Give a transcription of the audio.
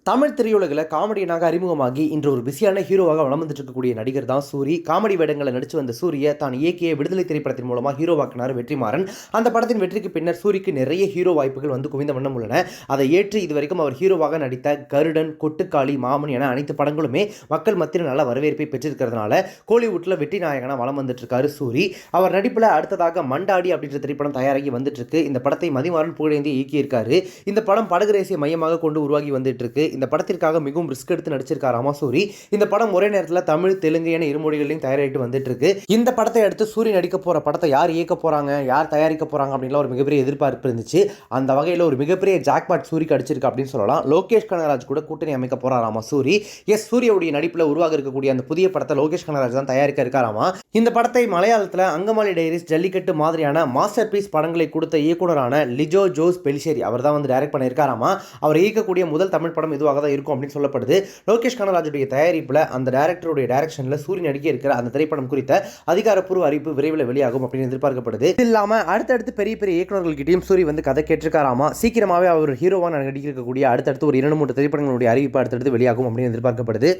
தமிழ் திரையுலகில் காமெடியனாக அறிமுகமாகி இன்று ஒரு பிஸியான ஹீரோவாக வலம் வந்துட்டு இருக்கக்கூடிய நடிகர் தான் சூரி. காமெடி வேடங்களை நடித்து வந்த சூரிய தான் இயக்கிய விடுதலை திரைப்படத்தின் மூலமாக ஹீரோவாக்கினார் வெற்றிமாறன். அந்த படத்தின் வெற்றிக்கு பின்னர் சூரிக்கு நிறைய ஹீரோ வாய்ப்புகள் வந்து குவிந்த வண்ணம் உள்ளன. அதை ஏற்று இதுவரைக்கும் அவர் ஹீரோவாக நடித்த கருடன், கொட்டுக்காளி, மாமன் என அனைத்து படங்களுமே மக்கள் மத்தியில் நல்ல வரவேற்பை பெற்றிருக்கிறதுனால கோலிவுட்டில் வெற்றி நாயகனாக வலம் வந்துட்டு இருக்காரு சூரி. அவர் நடிப்பில் அடுத்ததாக மண்டாடி அப்படின்ற திரைப்படம் தயாராகி வந்துட்டு இருக்கு. இந்த படத்தை மதிமாறன் புகழேந்தி இயக்கியிருக்காரு. இந்த படம் படகுரேசிய மையமாக கொண்டு உருவாகி வந்துட்டு இருக்கு. இந்த படத்திற்காக மிகவும் ரிஸ்க் எடுத்து நடிச்சிருக்காரு சூரி. இந்த படம் ஒரே நேரத்தில் தமிழ், தெலுங்கு என இரு மொழிகளிலும் தயாரிட்டு வந்துட்டு இருக்கு. இந்த படத்தை அடுத்து சூரி நடிக்க போற படத்தை யார் இயக்க போறாங்க, யார் தயாரிக்க போறாங்க அப்படின்லாம் ஒரு மிகப்பெரிய எதிர்பார்ப்பு இருந்துச்சு. அந்த வகையில் ஒரு மிகப்பெரிய ஜாக்பாட் சூரிக்கு அடிச்சிருக்கு அப்படின்னு சொல்லலாம். லோகேஷ் கனகராஜ் கூட கூட்டணி அமைக்க போறாராமா சூரி. சூரியோடைய நடிப்பில் உருவாக இருக்கக்கூடிய அந்த புதிய படத்தை லோகேஷ் கனகராஜ் தான் தயாரிக்க இருக்காராமா. இந்த படத்தை மலையாளத்தில் அங்கமாலி டைரிஸ், ஜல்லிக்கட்டு மாதிரியான மாஸ்டர் பீஸ் படங்களை கொடுத்த இயக்குனரான லிஜோ ஜோஸ் பெலிஷேரி அவர் தான் வந்து டைரக்ட் பண்ணியிருக்காராமா. அவர் இயக்கக்கூடிய முதல் தமிழ் படம் இதுவாக தான் இருக்கும் அப்படின்னு சொல்லப்படுது. லோகேஷ் கனகராஜுடைய தயாரிப்பில் அந்த டைரக்டருடைய டைரக்ஷனில் சூரி நடிக்க இருக்கிற அந்த திரைப்படம் குறித்த அதிகாரப்பூர்வ அறிவிப்பு விரைவில் வெளியாகும் அப்படின்னு எதிர்பார்க்கப்படுது. இது இல்லாம அடுத்தடுத்து பெரிய பெரிய இயக்குநர்கள்கிட்டையும் சூரி வந்து கதை கேட்டிருக்காராமா. சீக்கிரமாவே அவர் ஹீரோவாக நடிக்க இருக்கக்கூடிய அடுத்தடுத்து ஒரு 2-3 திரைப்படங்களுடைய அறிவிப்பு அடுத்தடுத்து வெளியாகும் அப்படின்னு எதிர்பார்க்கப்படுது.